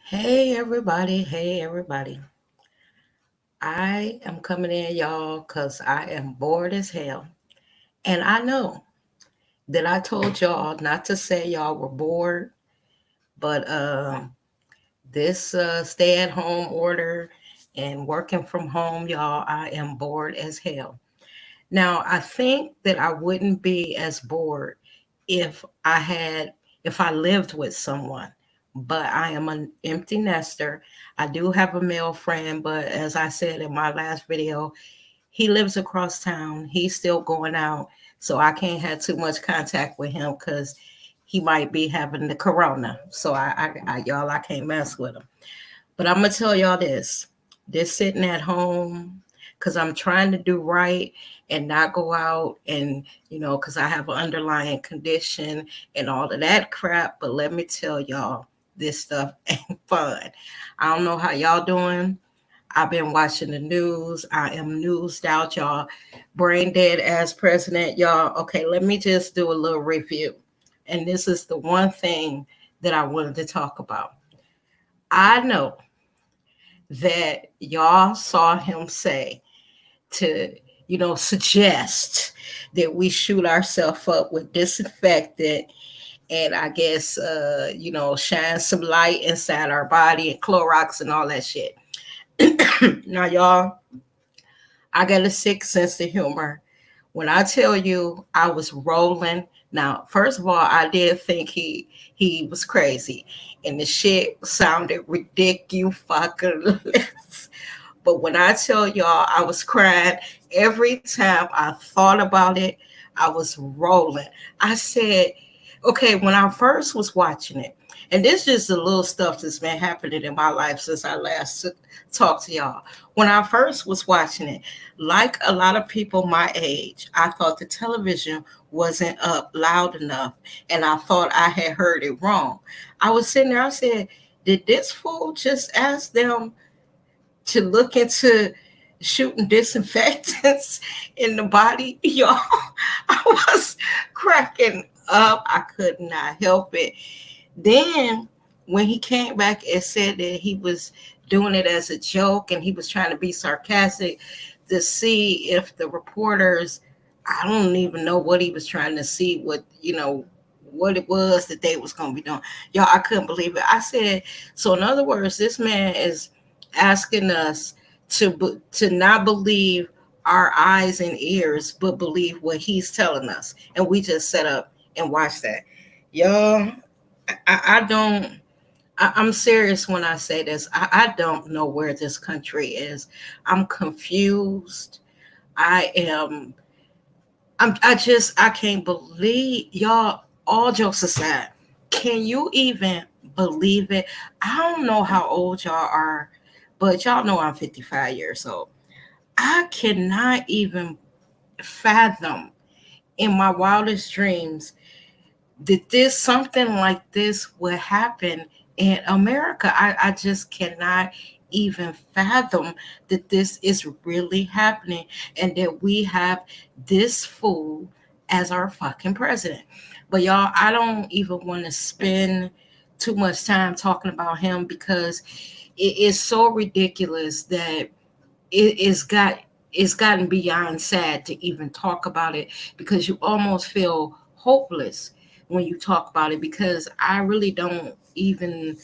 Hey everybody, hey everybody. I am coming in, y'all, because I am bored as hell. And I know that I told y'all not to say y'all were bored, but this stay at home order and working from home, y'all, I am bored as hell. Now, I think that I wouldn't be as bored if I had if I lived with someone. But I am an empty nester. I do have a male friend, but as I said in my last video, he lives across town. He's still going out, so I can't have too much contact with him because he might be having the corona. So y'all, I can't mess with him. But I'm gonna tell y'all this: this sitting at home because I'm trying to do right and not go out and because I have an underlying condition and all of that crap. But let me tell y'all, this stuff ain't fun. I don't know how y'all doing. I've been watching the news. I am newsed out, y'all. Brain dead as president, y'all. Okay, let me just do a little review. And this is the one thing that I wanted to talk about. I know that y'all saw him say to, suggest that we shoot ourselves up with disinfectant and I guess, shine some light inside our body and Clorox and all that shit. Now, y'all, I got a sick sense of humor. When I tell you I was rolling, now first of all, I did think he was crazy, and the shit sounded ridiculous. But when I tell y'all I was crying every time I thought about it, I was rolling. I said, okay, when I first was watching it, and this is just the little stuff that's been happening in my life since I last talked to y'all. When I first was watching it, like a lot of people my age, I thought the television wasn't up loud enough and I thought I had heard it wrong. I was sitting there, I said, did this fool just ask them to look into shooting disinfectants in the body? Y'all, I was cracking up. I could not help it. Then when he came back and said that he was doing it as a joke and he was trying to be sarcastic to see if the reporters, I don't even know what he was trying to see, what it was that they was going to be doing. Y'all, I couldn't believe it. I said, so in other words, this man is asking us to not believe our eyes and ears, but believe what he's telling us. And we just set up and watched that. Y'all, I don't. I'm serious when I say this. I don't know where this country is. I'm confused. I am. I can't believe y'all. All jokes aside, can you even believe it? I don't know how old y'all are, but y'all know I'm 55 years old. I cannot even fathom in my wildest dreams that this something like this would happen in America. I just cannot even fathom that this is really happening and that we have this fool as our fucking president. But y'all, I don't even want to spend too much time talking about him because it is so ridiculous that it's gotten beyond sad to even talk about it because you almost feel hopeless when you talk about it because I really don't even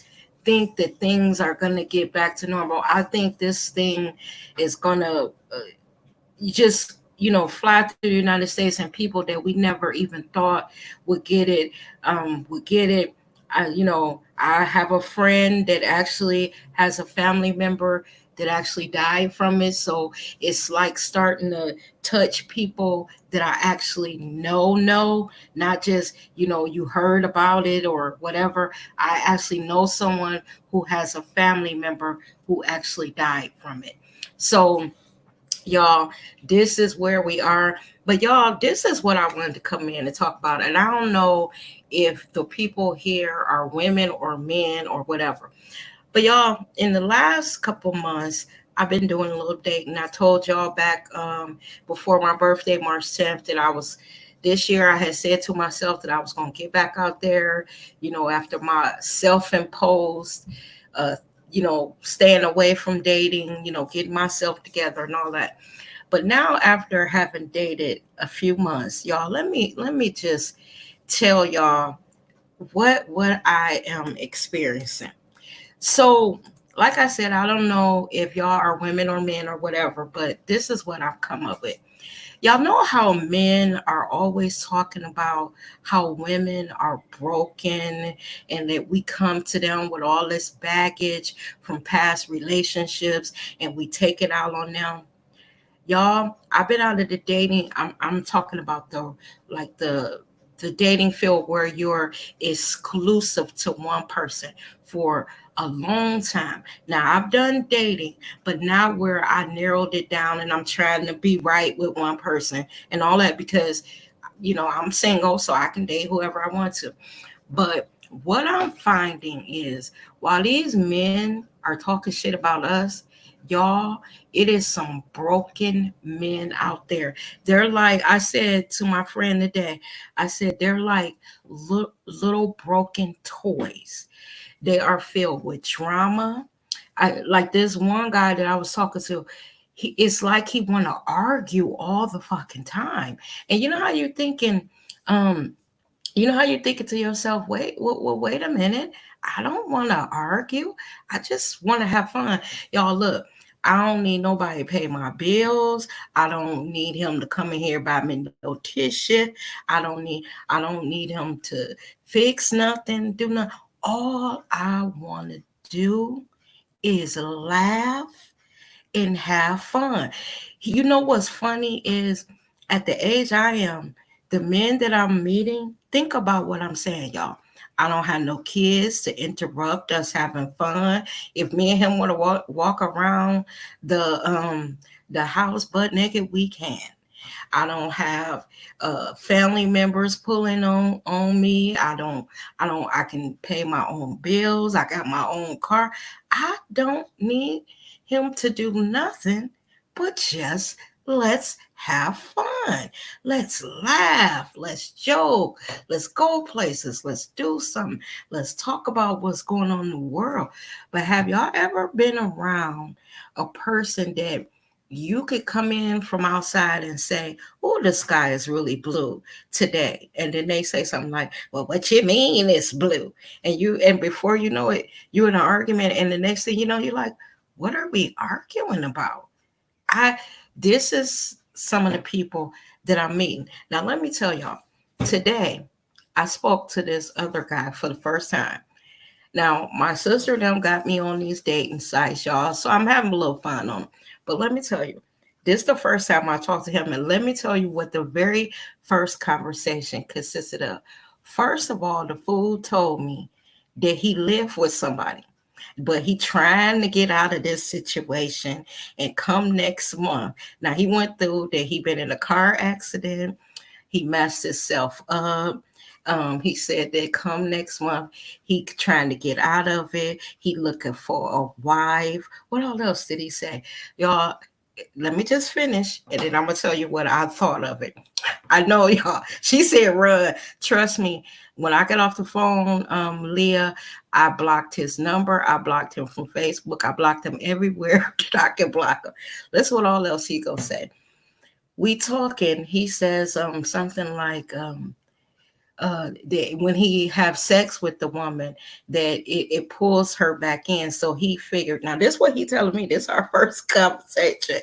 think that things are going to get back to normal. I think this thing is going to just fly through the United States and people that we never even thought would get it. I have a friend that actually has a family member that actually died from it. So it's like starting to touch people that I actually know, not just, you heard about it or whatever. I actually know someone who has a family member who actually died from it. So y'all, this is where we are. But y'all, this is what I wanted to come in and talk about. And I don't know if the people here are women or men or whatever. But y'all, in the last couple months, I've been doing a little dating. I told y'all back before my birthday, March 10th, that I was this year I had said to myself that I was going to get back out there, after my self-imposed uh, staying away from dating, getting myself together and all that. But now, after having dated a few months, y'all, let me just tell y'all what I am experiencing. So, like I said, I don't know if y'all are women or men or whatever, but this is what I've come up with. Y'all know how men are always talking about how women are broken and that we come to them with all this baggage from past relationships and we take it out on them. Y'all, I've been out of the dating. I'm talking about the dating field where you're exclusive to one person for a long time. Now I've done dating, but now where I narrowed it down and I'm trying to be right with one person and all that because I'm single, so I can date whoever I want to. But what I'm finding is while these men are talking shit about us, y'all, it is some broken men out there. They're like, I said to my friend today, I said, they're like little broken toys. They are filled with drama. I like this one guy that I was talking to. It's like he want to argue all the fucking time. And um, how you're thinking to yourself, wait a minute. I don't want to argue. I just want to have fun. Y'all, look, I don't need nobody to pay my bills. I don't need him to come in here buy me no tissue. I don't need him to fix nothing, do nothing. All I want to do is laugh and have fun. You know what's funny is at the age I am, the men that I'm meeting, think about what I'm saying, y'all. I don't have no kids to interrupt us having fun. If me and him want to walk around the house butt naked, we can. I don't have family members pulling on me. I can pay my own bills. I got my own car. I don't need him to do nothing but just let's have fun. Let's laugh. Let's joke. Let's go places. Let's do something. Let's talk about what's going on in the world. But have y'all ever been around a person that you could come in from outside and say, "Oh, the sky is really blue today," and then they say something like, "Well, what you mean it's blue?" And before you know it, you're in an argument, and the next thing you know, you're like, "What are we arguing about?" I This is some of the people that I'm meeting. Now, let me tell y'all, today I spoke to this other guy for the first time. Now, my sister and them got me on these dating sites, y'all. So I'm having a little fun on them. But let me tell you, this is the first time I talked to him. And let me tell you what the very first conversation consisted of. First of all, the fool told me that he lived with somebody, but he trying to get out of this situation and come next month. Now, he went through that he been in a car accident. He messed himself up. He said that come next month, he trying to get out of it. He looking for a wife. What all else did he say? Y'all, let me just finish, and then I'm gonna tell you what I thought of it. I know y'all. She said, "Run." Trust me. When I got off the phone, Leah, I blocked his number. I blocked him from Facebook. I blocked him everywhere that I can block him. Listen, what all else he gonna say? We talking. He says something like that when he have sex with the woman that it pulls her back in. So he figured, now this what he telling me, this our first conversation.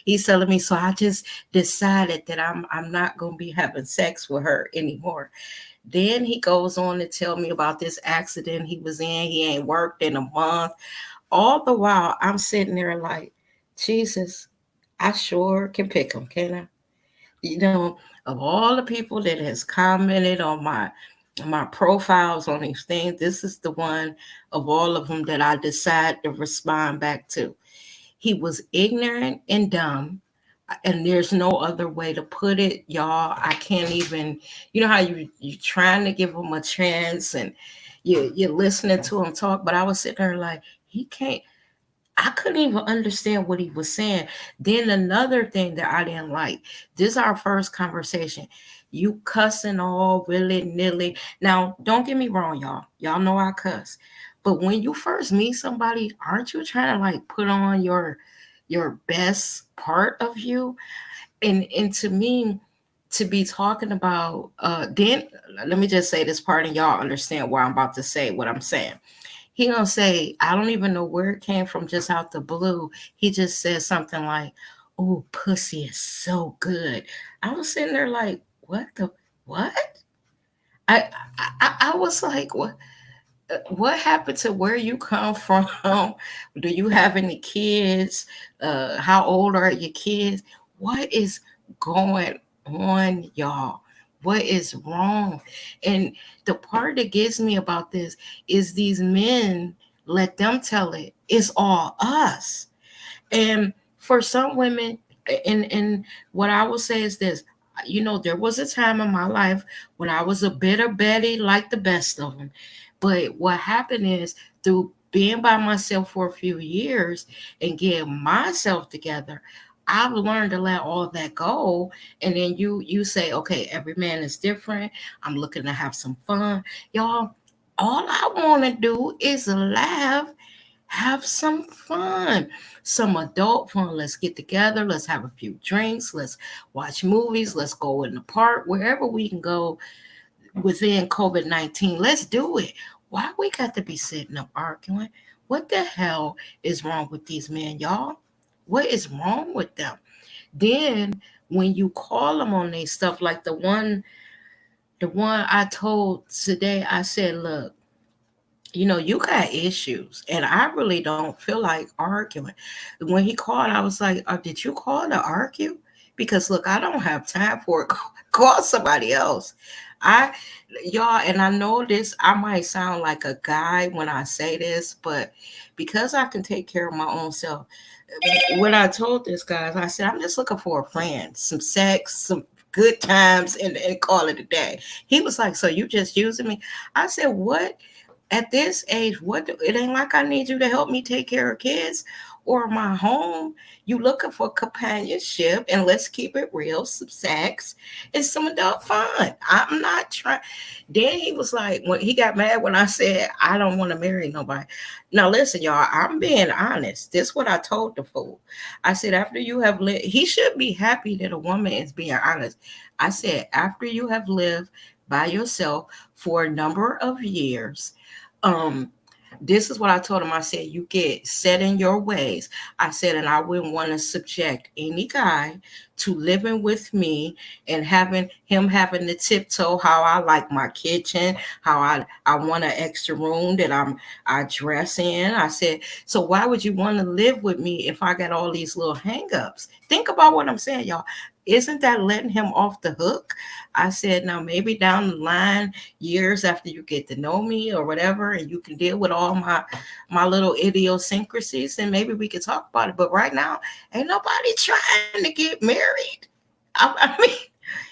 He's telling me, so I just decided that I'm not gonna be having sex with her anymore. Then he goes on to tell me about this accident he was in. He ain't worked in a month. All the while I'm sitting there like, Jesus, I sure can pick him, can I? Of all the people that has commented on my profiles on these things, this is the one of all of them that I decide to respond back to. He was ignorant and dumb, and there's no other way to put it, y'all. I can't even, how you trying to give him a chance and you're listening to him talk, but I was sitting there like he can't. I couldn't even understand what he was saying. Then another thing that I didn't like, this is our first conversation. You cussing all willy nilly. Now, don't get me wrong, y'all. Y'all know I cuss. But when you first meet somebody, aren't you trying to like put on your best part of you? And to me, to be talking about then let me just say this part and y'all understand why I'm about to say what I'm saying. He gonna say, I don't even know where it came from, just out the blue. He just said something like, "Oh, pussy is so good." I was sitting there like, what the what? I was like, what happened to where you come from? Do you have any kids? How old are your kids? What is going on, y'all? What is wrong? And the part that gets me about this is these men let them tell it. It's all us. And for some women, and what I will say is this, there was a time in my life when I was a bitter Betty like the best of them. But what happened is through being by myself for a few years and getting myself together, I've learned to let all of that go. And then you say, okay, every man is different. I'm looking to have some fun. Y'all, all I want to do is laugh, have some fun, some adult fun. Let's get together. Let's have a few drinks. Let's watch movies. Let's go in the park, wherever we can go within COVID-19. Let's do it. Why we got to be sitting up arguing? What the hell is wrong with these men, y'all? What is wrong with them? Then when you call them on their stuff, like the one I told today, I said, look, you got issues, and I really don't feel like arguing. When he called, I was like, did you call to argue? Because look, I don't have time for it. Call somebody else. I, y'all, and I know this, I might sound like a guy when I say this, but because I can take care of my own self, when I told this guy, I said, I'm just looking for a friend, some sex, some good times, and call it a day. He was like, so you just using me? I said, what? At this age, it ain't like I need you to help me take care of kids or my home. You looking for companionship, and let's keep it real, some sex and some adult fun. I'm not trying. Then he was like, when he got mad when I said I don't want to marry nobody. Now listen, y'all, I'm being honest. This is what I told the fool. I said, after you have lived, he should be happy that a woman is being honest. I said, after you have lived by yourself for a number of years, um this is what I told him. I said, you get set in your ways. I said, and I wouldn't want to subject any guy to living with me and having to tiptoe how I like my kitchen, how I want an extra room that I dress in. I said, so why would you want to live with me if I got all these little hangups? Think about what I'm saying, y'all. Isn't that letting him off the hook? I said, now maybe down the line, years after you get to know me or whatever, and you can deal with all my little idiosyncrasies, and maybe we could talk about it. But right now, ain't nobody trying to get married. I mean,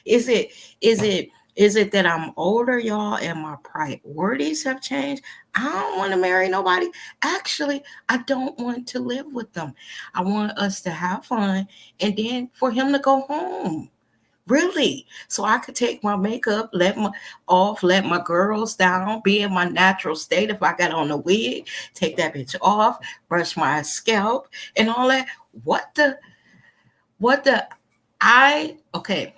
is it is it is it that I'm older, y'all, and my priorities have changed? I don't want to marry nobody. Actually, I don't want to live with them. I want us to have fun, and then for him to go home. Really. So I could take my makeup, let my girls down, be in my natural state. If I got on a wig, take that bitch off, brush my scalp and all that. What the I okay.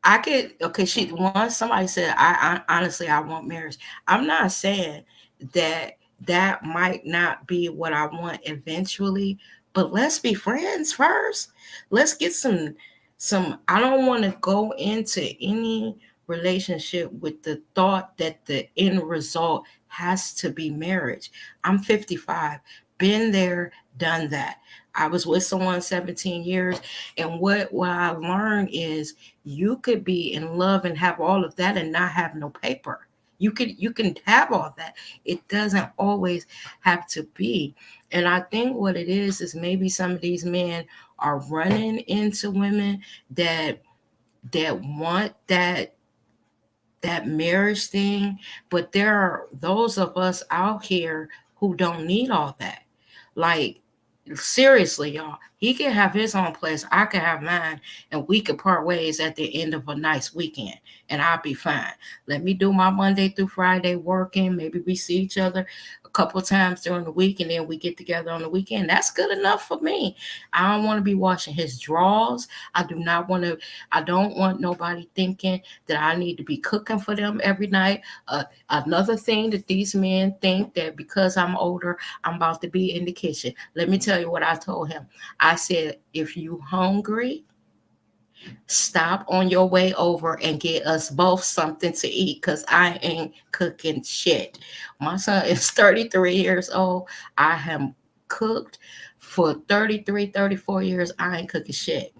I could okay. Once somebody said, I honestly I want marriage. I'm not saying that that might not be what I want eventually, but let's be friends first. Let's get some. I don't want to go into any relationship with the thought that the end result has to be marriage. I'm 55, been there, done that. I was with someone 17 years, and what I learned is you could be in love and have all of that and not have no paper. You can have all that. It doesn't always have to be. And I think what it is maybe some of these men are running into women that want that marriage thing, but there are those of us out here who don't need all that. Like, seriously, y'all, he can have his own place, I can have mine, and we could part ways at the end of a nice weekend, and I'll be fine. Let me do my Monday through Friday working. Maybe we see each other a couple times during the week, and then we get together on the weekend. That's good enough for me. I don't want to be washing his drawers. I do not want to. I don't want nobody thinking that I need to be cooking for them every night. Another thing that these men think that because I'm older, I'm about to be in the kitchen. Let me tell you what I told him. I said, if you hungry, stop on your way over and get us both something to eat because I ain't cooking shit. My son is 33 years old. I have cooked for 33, 34 years. I ain't cooking shit.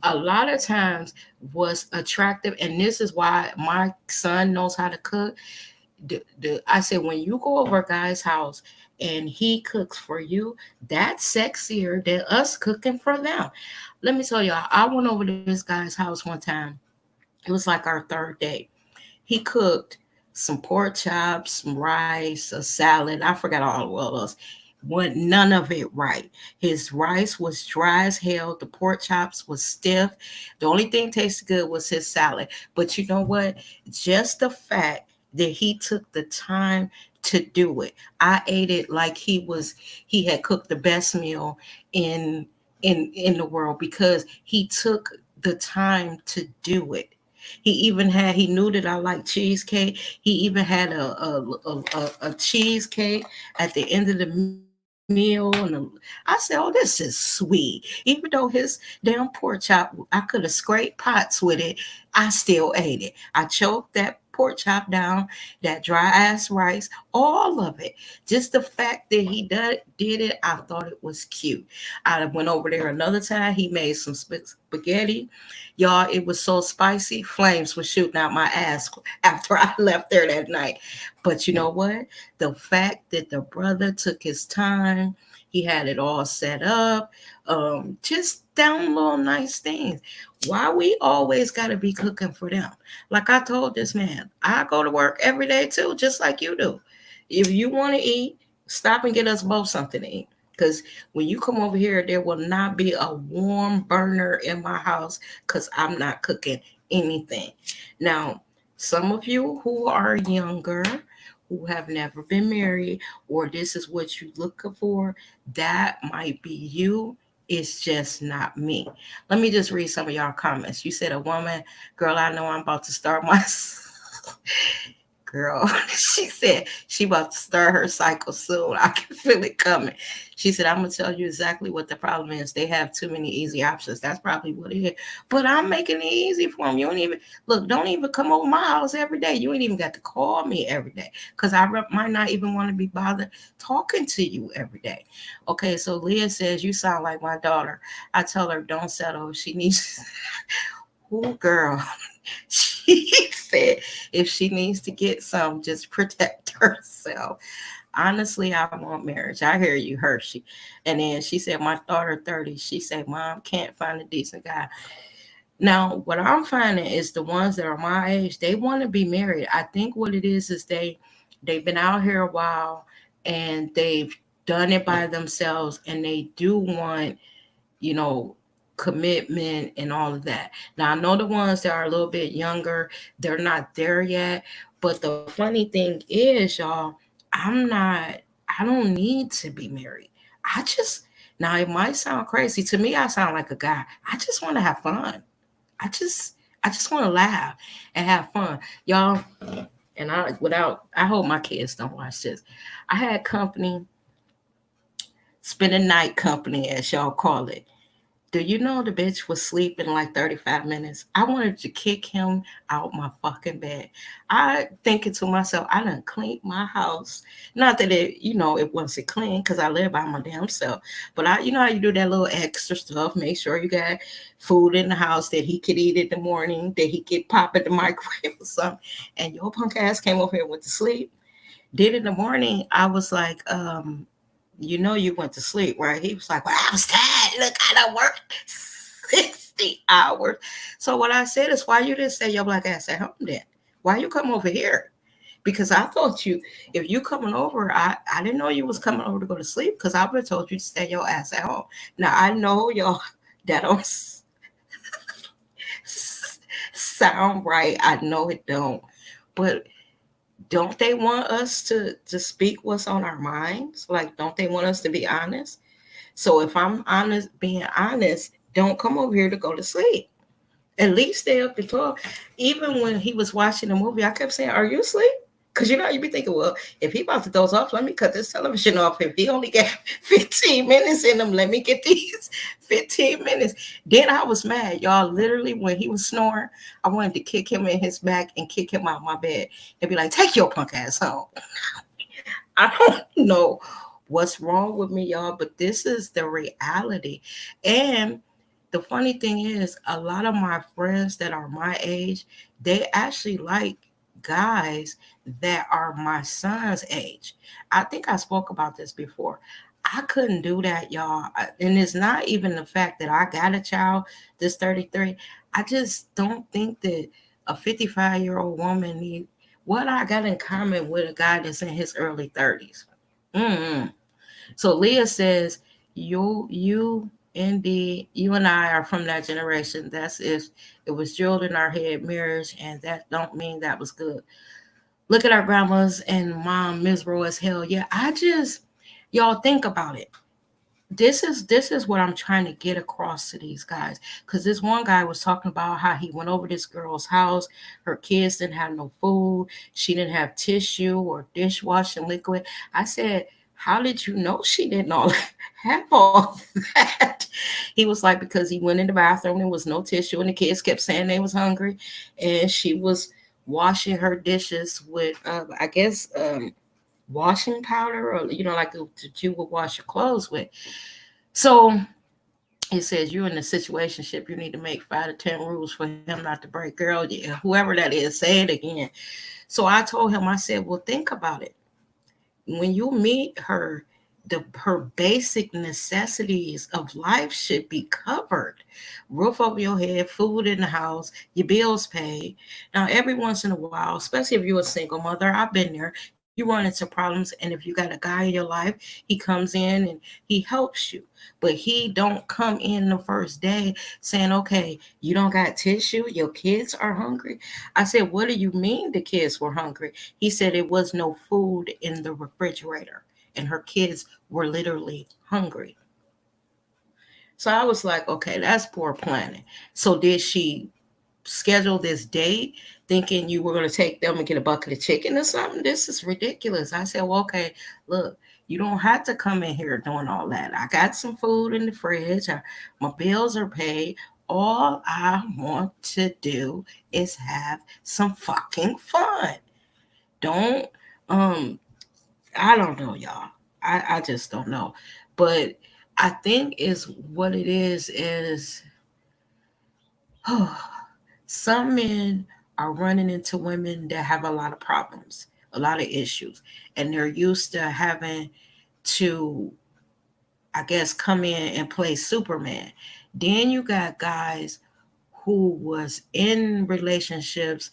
A lot of times what's attractive, and this is why my son knows how to cook. I said, when you go over a guy's house and he cooks for you, that's sexier than us cooking for them. Let me tell y'all, I went over to this guy's house one time. It was like our third day. He cooked some pork chops, some rice, a salad. I forgot all what else. Went none of it right. His rice was dry as hell. The pork chops was stiff. The only thing tasted good was his salad. But you know what? Just the fact that he took the time to do it, I ate it like he had cooked the best meal in in the world because he took the time to do it. He knew that I like cheesecake. He even had a cheesecake at the end of the meal. I said, "Oh, this is sweet." Even though his damn pork chop, I could have scraped pots with it. I still ate it. I choked that pork chop down, that dry ass rice, all of it. Just the fact that he did it, I thought it was cute. I went over there another time. He made some spaghetti. Y'all, it was so spicy. Flames were shooting out my ass after I left there that night. But you know what? The fact that the brother took his time, he had it all set up, just down little nice things. Why we always got to be cooking for them? Like I told this man, I go to work every day too, just like you do. If you want to eat, stop and get us both something to eat. Because when you come over here, there will not be a warm burner in my house because I'm not cooking anything. Now, some of you who are younger, who have never been married, or this is what you're looking for, that might be you. It's just not me. Let me just read some of y'all comments. You said a woman, girl, I know I'm about to start my girl. She said she about to start her cycle soon. I can feel it coming. She said, I'm gonna tell you exactly what the problem is. They have too many easy options. That's probably what it is. But I'm making it easy for them. You don't even look, don't even come over my house every day. You ain't even got to call me every day. Because might not even want to be bothered talking to you every day. Okay, so Leah says, you sound like my daughter. I tell her, don't settle. She needs oh girl. She said if she needs to get some, just protect herself. Honestly, I want marriage. I hear you, Hershey. And then she said, my daughter 30. She said, Mom, can't find a decent guy. Now, what I'm finding is the ones that are my age, they want to be married. I think what it is they've been out here a while and they've done it by themselves and they do want, you know, commitment and all of that. Now, I know the ones that are a little bit younger, they're not there yet. But the funny thing is, y'all, I don't need to be married. I just, now it might sound crazy. To me, I sound like a guy. I just want to have fun. I just want to laugh and have fun. Y'all, and I hope my kids don't watch this. I had company, spend a night company, as y'all call it. Do you know the bitch was sleeping like 35 minutes? I wanted to kick him out my fucking bed. I thinking to myself, I done cleaned my house. Not that it wasn't clean because I live by my damn self. But you know how you do that little extra stuff. Make sure you got food in the house that he could eat in the morning, that he could pop in the microwave or something. And your punk ass came over here and went to sleep. Did in the morning, I was like, you went to sleep, right? He was like, well, I was tired. Look, I done worked 60 hours. So what I said is, why you didn't stay your black ass at home then? Why you come over here? Because I thought if you coming over, I didn't know you was coming over to go to sleep because I would have told you to stay your ass at home. Now, I know y'all, that don't sound right. I know it don't. But don't they want us to speak what's on our minds? Like, don't they want us to be honest? So if I'm honest, being honest, don't come over here to go to sleep. At least stay up and talk. Even when he was watching the movie, I kept saying, "Are you asleep?" Because you be thinking, well, if he about to doze off, let me cut this television off. If he only got 15 minutes in him, let me get these 15 minutes. Then I was mad, y'all. Literally, when he was snoring, I wanted to kick him in his back and kick him out my bed and be like, take your punk ass home. I don't know what's wrong with me, y'all, but this is the reality. And the funny thing is, a lot of my friends that are my age, they actually like guys that are my son's age. I think I spoke about this before. I couldn't do that, y'all. And it's not even the fact that I got a child that's 33. I just don't think that a 55-year-old woman need what I got in common with a guy that's in his early 30s. Mm-mm. So Leah says, you indeed, you and I are from that generation. That's if it was drilled in our head, marriage, and that don't mean that was good. Look at our grandmas and mom miserable as hell. Yeah, y'all think about it. This is what I'm trying to get across to these guys. Because this one guy was talking about how he went over this girl's house. Her kids didn't have no food. She didn't have tissue or dishwashing liquid. I said, how did you know she didn't all have all that? He was like, because he went in the bathroom, there was no tissue, and the kids kept saying they was hungry, and she was washing her dishes with, I guess, washing powder, or like that you would wash your clothes with. So it says you're in a situationship. You need to make 5 to 10 rules for him not to break. Girl, yeah, whoever that is, say it again. So I told him, I said, well, think about it. When you meet her, her basic necessities of life should be covered. Roof over your head, food in the house, your bills paid. Now, every once in a while, especially if you're a single mother, I've been there, you run into problems, and if you got a guy in your life, he comes in and he helps you. But he don't come in the first day saying, okay, you don't got tissue, your kids are hungry. I said, what do you mean the kids were hungry? He said it was no food in the refrigerator and her kids were literally hungry. So I was like, okay, that's poor planning. So did she schedule this date thinking you were going to take them and get a bucket of chicken or something? This is ridiculous. I said, well, okay, look, you don't have to come in here doing all that. I got some food in the fridge. My bills are paid. All I want to do is have some fucking fun. Don't um I don't know, y'all. I just don't know. But I think is what it is some men are running into women that have a lot of problems, a lot of issues, and they're used to having to, I guess, come in and play Superman. Then you got guys who was in relationships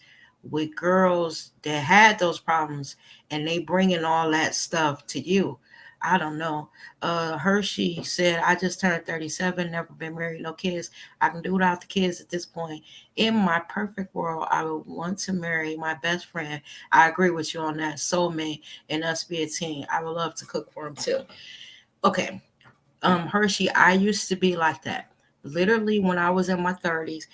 with girls that had those problems, and they bringing all that stuff to you. I don't know. Hershey said, I just turned 37, never been married, no kids. I can do without the kids at this point. In my perfect world, I would want to marry my best friend. I agree with you on that. Soulmate and us be a team. I would love to cook for him too. Okay, Hershey, I used to be like that. Literally, when I was in my 30s,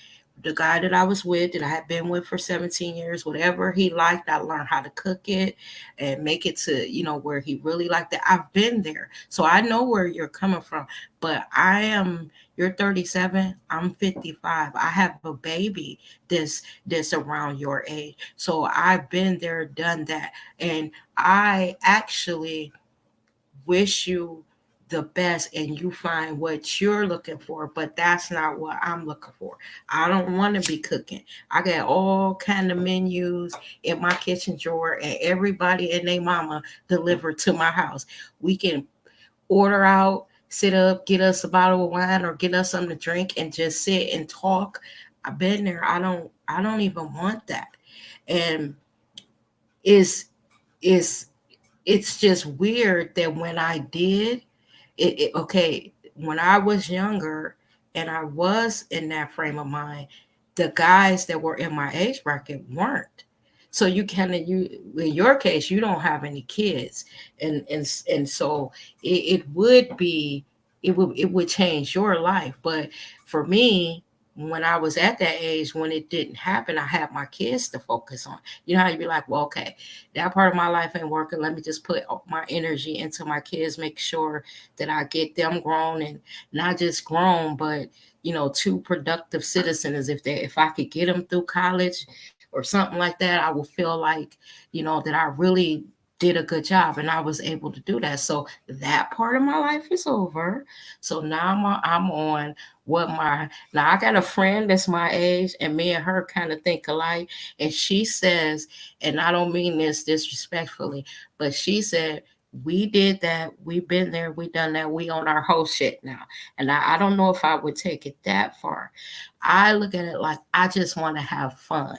the guy that I was with, that I had been with for 17 years, whatever he liked, I learned how to cook it and make it to, where he really liked it. I've been there. So I know where you're coming from. But you're 37, I'm 55. I have a baby that's around your age. So I've been there, done that. And I actually wish you the best and you find what you're looking for, but that's not what I'm looking for. I don't want to be cooking. I got all kind of menus in my kitchen drawer and everybody and their mama delivered to my house. We can order out, sit up, get us a bottle of wine or get us something to drink and just sit and talk. I've been there. I don't even want that. And it's it's it's just weird that when I did okay, when I was younger and I was in that frame of mind, the guys that were in my age bracket weren't. So you kind of, you in your case, you don't have any kids, and so it would be, it would change your life. But for me, when I was at that age, when it didn't happen, I had my kids to focus on. You know how you be like, well, okay, that part of my life ain't working, let me just put all my energy into my kids, make sure that I get them grown, and not just grown, but two productive citizens. If I could get them through college or something like that, I will feel like, that I really did a good job, and I was able to do that. So that part of my life is over. So now I'm on what my now I got a friend that's my age, and me and her kind of think alike. And she says, and I don't mean this disrespectfully, but she said, we did that, we've been there, we done that, we on our whole shit now. And I don't know if I would take it that far. I look at it like I just want to have fun.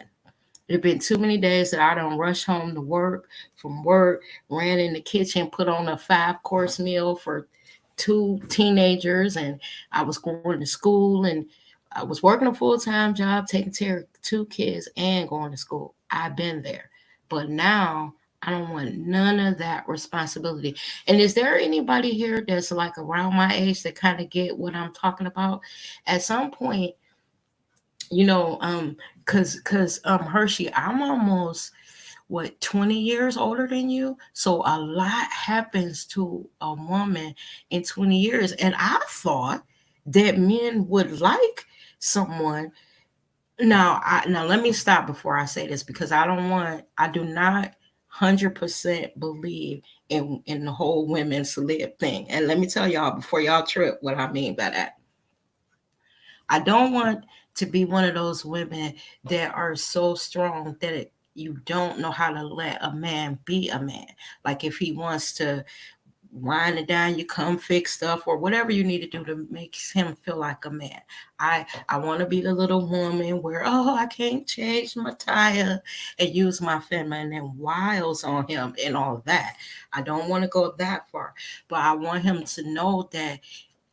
There been too many days that I don't rush home to work, from work, ran in the kitchen, put on a 5-course meal for two teenagers, and I was going to school, and I was working a full-time job, taking care of two kids and going to school. I've been there. But now I don't want none of that responsibility. And is there anybody here that's like around my age that kind of get what I'm talking about? At some point, you know, um, cause Hershey, I'm almost what 20 years older than you. So a lot happens to a woman in 20 years. And I thought that men would like someone. Now let me stop before I say this, because I do not 100% believe in the whole women's lib thing. And let me tell y'all before y'all trip what I mean by that. I don't want to be one of those women that are so strong that you don't know how to let a man be a man. Like if he wants to wind it down, you come fix stuff or whatever you need to do to make him feel like a man. I want to be the little woman where, oh, I can't change my tire, and use my feminine wiles on him and all of that. I don't want to go that far, but I want him to know that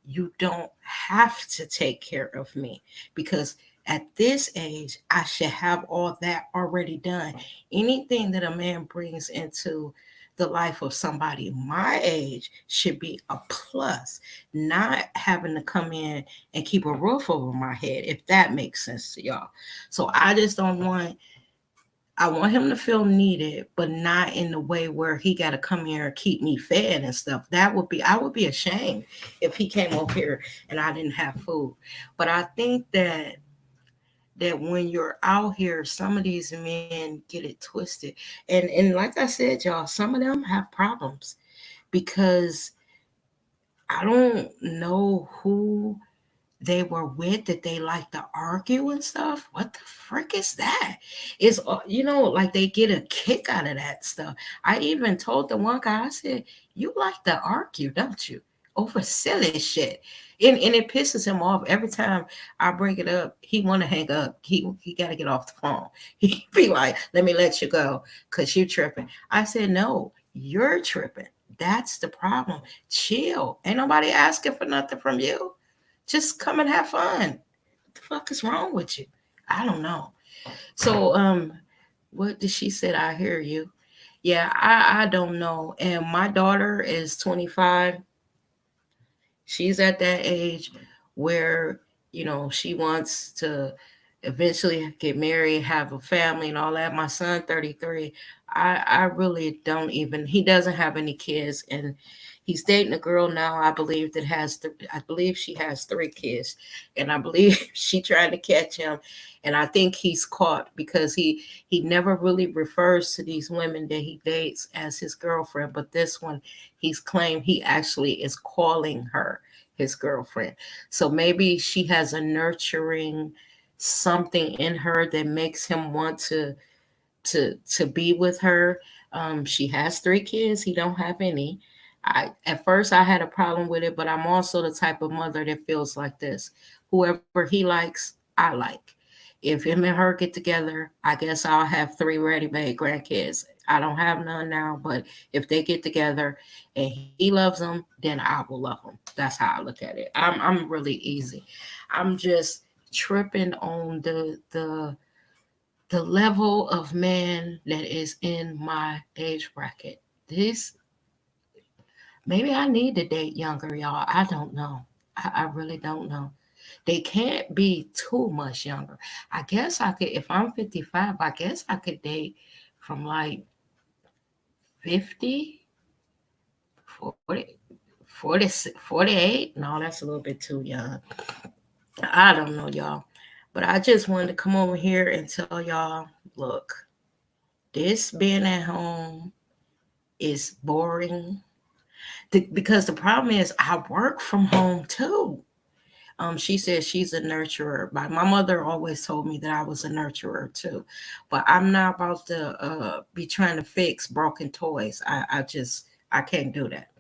you don't have to take care of me, because at this age I should have all that already done. Anything that a man brings into the life of somebody my age should be a plus, not having to come in and keep a roof over my head, if that makes sense to y'all. So I just don't want, I want him to feel needed, but not in the way where he got to come here and keep me fed and stuff. That would be, I would be ashamed if he came over here and I didn't have food. But I think that when you're out here, some of these men get it twisted. And like I said, y'all, some of them have problems, because I don't know who they were with that they like to argue and stuff. What the frick is that? It's like they get a kick out of that stuff. I even told the one guy, I said, "You like to argue, don't you? Over silly shit." And it pisses him off every time I bring it up. He want to hang up. He got to get off the phone. He be like, "Let me let you go, cause you tripping." I said, "No, you're tripping. That's the problem. Chill. Ain't nobody asking for nothing from you. Just come and have fun. What the fuck is wrong with you?" I don't know. So what did she said? I hear you. Yeah, I don't know. And my daughter is 25. She's at that age where she wants to eventually get married, have a family and all that. My son 33, I really don't even, he doesn't have any kids, and he's dating a girl now, I believe, that has I believe she has 3 kids, and I believe she trying to catch him. And I think he's caught, because he never really refers to these women that he dates as his girlfriend, but this one, he's claimed he actually is calling her his girlfriend. So maybe she has a nurturing something in her that makes him want to be with her. She has 3 kids. He don't have any. I At first I had a problem with it, but I'm also the type of mother that feels like this: whoever he likes, I like. If him and her get together, I guess I'll have 3 ready-made grandkids. I don't have none now, but if they get together and he loves them, then I will love them. That's how I look at it. I'm really easy. I'm just tripping on the the level of man that is in my age bracket. This maybe I need to date younger, y'all. I don't know. I really don't know. They can't be too much younger. I guess I could, if I'm 55, I guess I could date from like 50, 40, 40, 48. No, that's a little bit too young. I don't know, y'all. But I just wanted to come over here and tell y'all, look, this being at home is boring. Because the problem is I work from home too. She says she's a nurturer. But my mother always told me that I was a nurturer too. But I'm not about to be trying to fix broken toys. I can't do that.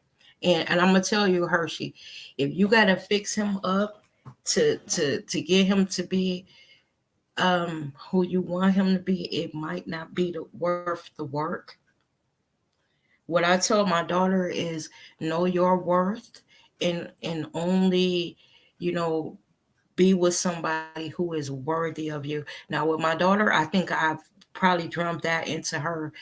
And I'm gonna tell you, Hershey, if you gotta fix him up to get him to be who you want him to be, it might not be worth the work. What I tell my daughter is know your worth and only, you know, be with somebody who is worthy of you. Now with my daughter, I think I've probably drummed that into her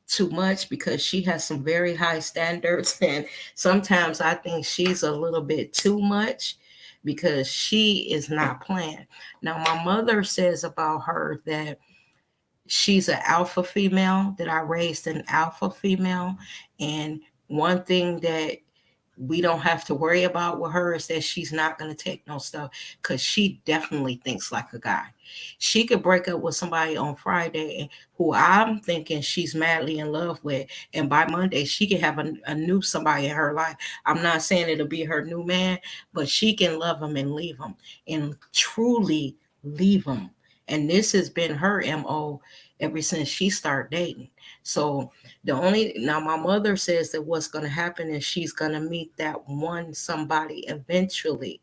too much because she has some very high standards and sometimes I think she's a little bit too much because she is not playing. Now my mother says about her that she's an alpha female, that I raised an alpha female. And one thing that we don't have to worry about with her is that she's not going to take no stuff because she definitely thinks like a guy. She could break up with somebody on Friday who I'm thinking she's madly in love with, and by Monday she can have a new somebody in her life. I'm not saying it'll be her new man, but she can love him and leave him and truly leave him. And this has been her MO ever since she started dating. So the only now my mother says that what's going to happen is she's going to meet that one somebody eventually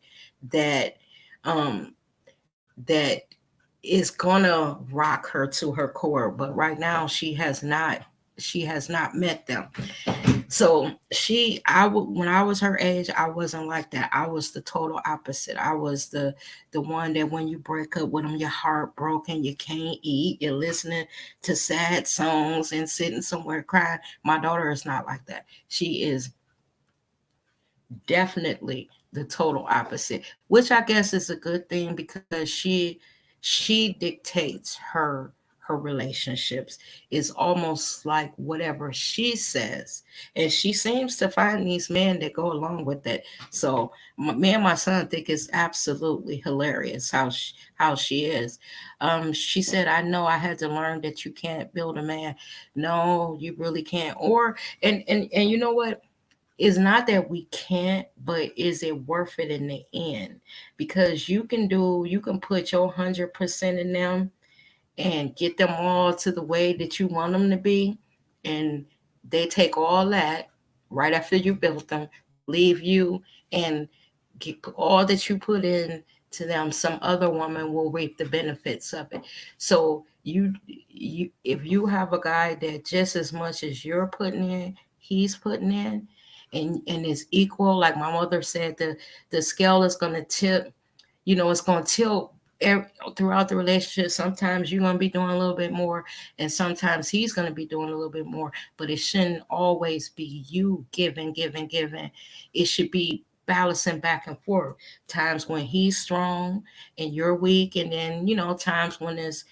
that um that is going to rock her to her core, but right now she has not met them. So when I was her age, I wasn't like that. I was the total opposite. I was the one that when you break up with them, your heart broken, you can't eat, you're listening to sad songs and sitting somewhere crying. My daughter is not like that. She is definitely the total opposite, which I guess is a good thing because she dictates her relationships. Is almost like whatever she says, and she seems to find these men that go along with it. So me and my son think it's absolutely hilarious how she is. She said, "I know I had to learn that you can't build a man. No, you really can't." Or and you know what? It's not that we can't, but is it worth it in the end? Because you can put your 100% in them and get them all to the way that you want them to be. And they take all that right after you built them, leave you, and get all that you put in to them. Some other woman will reap the benefits of it. So you if you have a guy that just as much as you're putting in, he's putting in, and is equal, like my mother said, the scale is going to tip, it's going to tilt throughout the relationship. Sometimes you're going to be doing a little bit more, and sometimes he's going to be doing a little bit more. But it shouldn't always be you giving, giving, giving. It should be balancing back and forth. Times when he's strong and you're weak, and then times when it's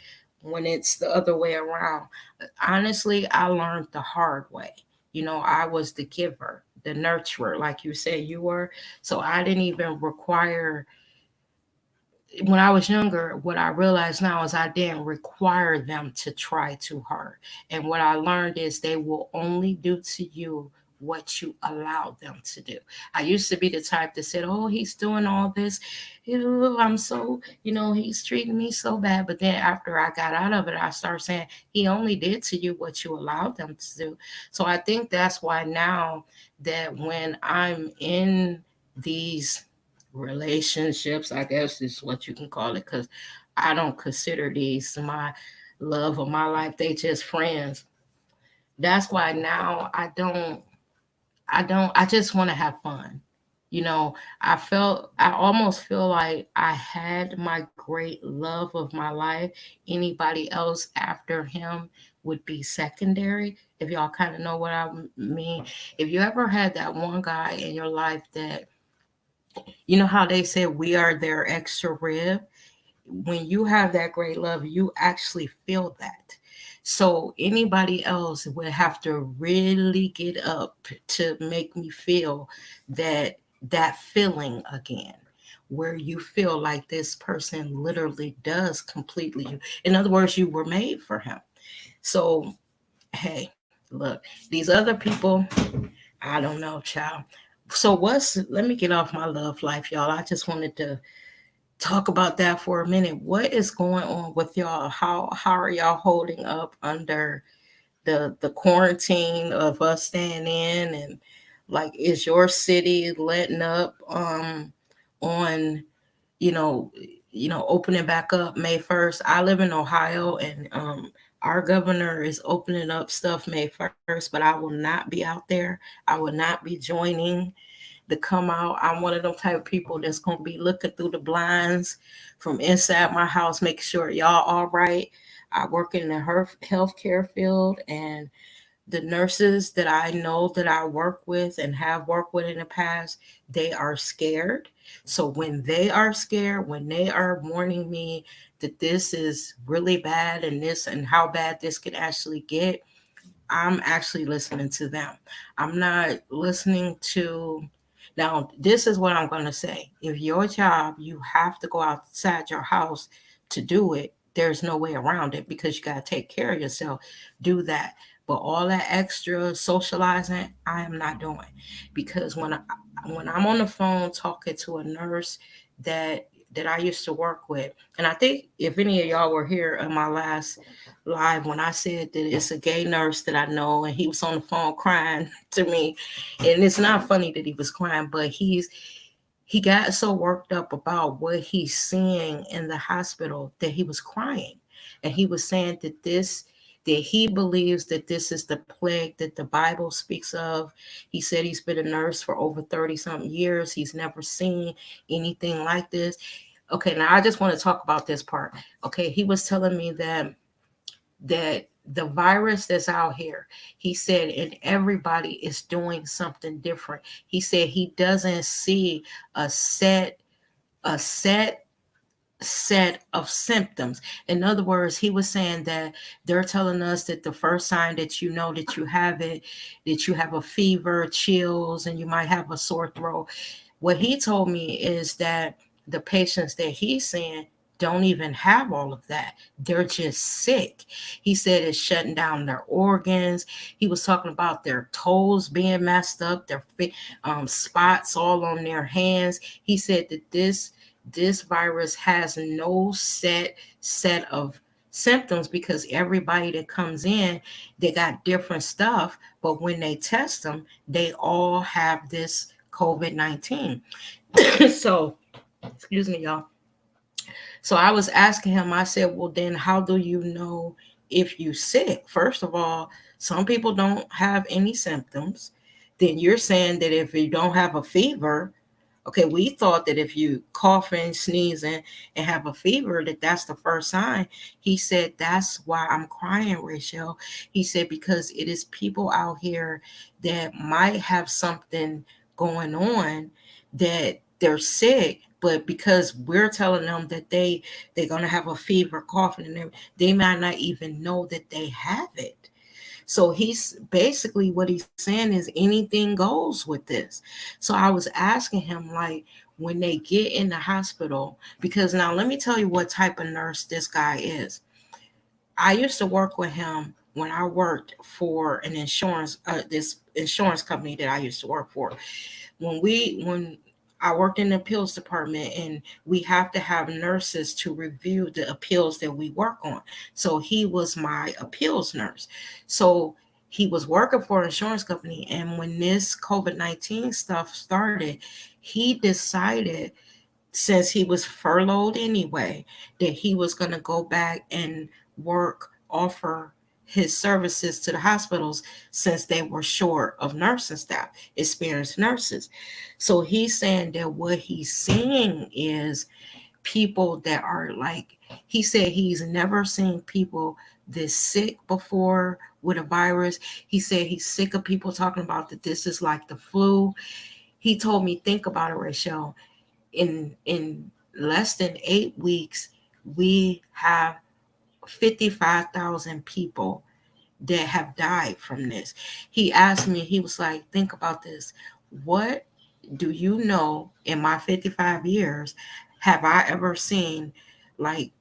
the other way around. Honestly, I learned the hard way. I was the giver, the nurturer, like you said you were. So I didn't even require, when I was younger, what I realize now is I didn't require them to try too hard. And what I learned is they will only do to you what you allow them to do. I used to be the type that said, "Oh, he's doing all this. Ew, I'm so, he's treating me so bad." But then after I got out of it, I started saying, he only did to you what you allowed them to do. So I think that's why now that when I'm in these relationships, I guess is what you can call it, because I don't consider these my love of my life. They just friends. That's why now I just want to have fun. You know, I almost feel like I had my great love of my life. Anybody else after him would be secondary. If y'all kind of know what I mean. If you ever had that one guy in your life that, you know how they say we are their extra rib, when you have that great love, you actually feel that. So anybody else would have to really get up to make me feel that feeling again, where you feel like this person literally does completely you. In other words, you were made for him. So hey, look, these other people, I don't know, child. So let me get off my love life, y'all. I just wanted to talk about that for a minute. What is going on with y'all? How are y'all holding up under the quarantine of us staying in, and like is your city letting up on you know opening back up May 1st? I live in Ohio, and our governor is opening up stuff May 1st, but I will not be out there. I will not be joining to come out. I'm one of them type of people that's gonna be looking through the blinds from inside my house, making sure y'all all right. I work in the healthcare field, and the nurses that I know that I work with and have worked with in the past, they are scared. So when they are scared, when they are warning me that this is really bad and this and how bad this could actually get, I'm actually listening to them. I'm not listening to. Now, this is what I'm going to say. If your job, you have to go outside your house to do it, there's no way around it because you got to take care of yourself. Do that. But all that extra socializing, I am not doing, because when I'm on the phone talking to a nurse that I used to work with, and I think if any of y'all were here in my last live when I said that it's a gay nurse that I know, and he was on the phone crying to me, and it's not funny that he was crying, but he got so worked up about what he's seeing in the hospital that he was crying, and he was saying that he believes that this is the plague that the Bible speaks of. He said he's been a nurse for over 30 something years. He's never seen anything like this. Okay, now I just want to talk about this part. Okay, he was telling me that the virus that's out here, he said, and everybody is doing something different. He said he doesn't see a set set of symptoms. In other words, he was saying that they're telling us that the first sign that you know that you have it, that you have a fever, chills, and you might have a sore throat. What he told me is that the patients that he's seeing don't even have all of that. They're just sick. He said it's shutting down their organs. He was talking about their toes being messed up, their spots all on their hands. He said that this virus has no set of symptoms, because everybody that comes in, they got different stuff, but when they test them, they all have this COVID-19. So, excuse me, y'all. So I was asking him, I said, well, then how do you know if you sick? First of all, some people don't have any symptoms. Then you're saying that if you don't have a fever, okay, we thought that if you coughing, sneezing, and have a fever, that that's the first sign. He said, that's why I'm crying, Rachel. He said, because it is people out here that might have something going on, that they're sick, but because we're telling them that they're gonna have a fever, coughing, and they might not even know that they have it. So he's basically, what he's saying is anything goes with this. So I was asking him, like, when they get in the hospital, because now let me tell you what type of nurse this guy is. I used to work with him when I worked for an this insurance company that I used to work for. When I worked in the appeals department, and we have to have nurses to review the appeals that we work on. So he was my appeals nurse. So he was working for an insurance company, and when this COVID-19 stuff started, he decided, since he was furloughed anyway, that he was going to go back and work, offer his services to the hospitals since they were short of nursing staff, experienced nurses. So he's saying that what he's seeing is people that are like, he said he's never seen people this sick before with a virus. He said he's sick of people talking about that this is like the flu. He told me, think about it, Rachel. In less than 8 weeks, we have 55,000 people that have died from this. He asked me, he was like, think about this. What do you know in my 55 years have I ever seen, like,